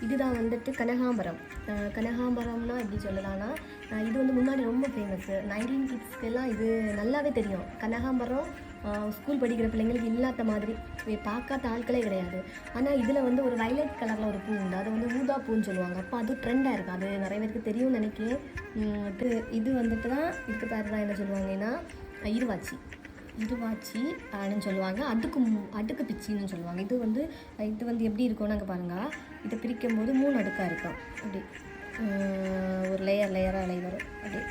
இதுதான் வந்துட்டு கனகாம்பரம். கனகாம்பரம்னா எப்படி சொல்லலாம்னா, இது வந்து முன்னாடி ரொம்ப ஃபேமஸ்ஸு. 19 கிட்ஸ்க்கெல்லாம் இது நல்லாவே தெரியும். கனகாம்பரம் ஸ்கூல் படிக்கிற பிள்ளைங்களுக்கு இல்லாத மாதிரி பார்க்காத ஆட்களே கிடையாது. ஆனால் இதில் வந்து ஒரு வைலட் கலரில் ஒரு பூ உண்டு, அதை வந்து ஊதா பூன்னு சொல்லுவாங்க. அப்போ அது ட்ரெண்டாக இருக்குது, அது நிறைய பேருக்கு தெரியும்னு நினைக்கிறேன். இது வந்துட்டு தான் இதுக்கு பேர் தான் என்ன சொல்லுவாங்கன்னா இருவாச்சி அப்படின்னு சொல்லுவாங்க. அடுக்கு பிச்சின்னு சொல்லுவாங்க. இது வந்து எப்படி இருக்கும்னு அங்கே பாருங்கள். இதை பிரிக்கும் போது 3 அடுக்காக இருக்கும். அப்படி ஒரு லேயராக வரும். அப்படி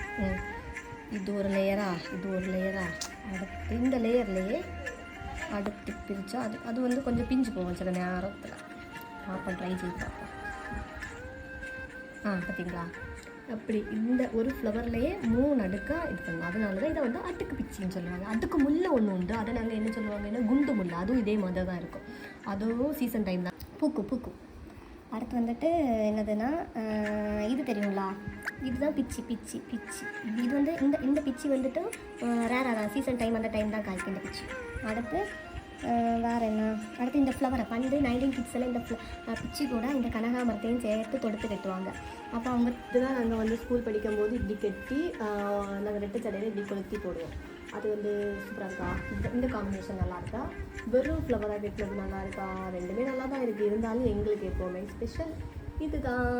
இது ஒரு லேயரா அடுத்து இந்த லேயர்லேயே அடுத்து பிரித்தா அது வந்து கொஞ்சம் பிஞ்சு போகும் சில நேரத்தில். பார்ப்போம், ட்ரை செய்து பார்ப்போம். பார்த்தீங்களா, அப்படி இந்த ஒரு ஃப்ளவர்லேயே 3 அடுக்காக இது பண்ணலாம். அதனால தான் இதை வந்து அடுக்கு பிச்சின்னு சொல்லுவாங்க. அதுக்கு முல்லை ஒன்று உண்டு, அதை நாங்கள் என்ன சொல்லுவாங்கன்னா குண்டு முல்லை. அதுவும் இதே மாதிரி தான் இருக்கும். அதுவும் சீசன் டைம் தான் பூக்கும். அடுத்து வந்துட்டு என்னதுன்னா, இது தெரியுங்களா, இதுதான் பிச்சி. இது வந்து இந்த பிச்சி வந்துட்டு ரேராக தான், சீசன் டைம் அந்த டைம் தான் காய்க்கும் இந்த பிச்சி. அடுத்து வேறு என்ன, அடுத்து இந்த ஃப்ளவரை பண்டு 19 கிட்ஸ் எல்லாம் இந்த பிச்சி கூட இந்த கனகாமரத்தையும் சேர்த்து தொடுத்து கட்டுவாங்க. அப்போ அவங்க இதுதான் நாங்கள் வந்து ஸ்கூல் படிக்கும்போது இப்படி கட்டி நாங்கள் ரெட்டு சடையில் இப்படி கொளுத்தி போடுவோம். அது வந்து சூப்பராக இருக்கா, இந்த காம்பினேஷன் நல்லா இருக்கா, வெறும் ஃப்ளவராக கட்டுறது நல்லா இருக்கா, ரெண்டுமே நல்லா தான் இருக்குது. இருந்தாலும் எங்களுக்கு எப்போவுமே ஸ்பெஷல் இதுதான்.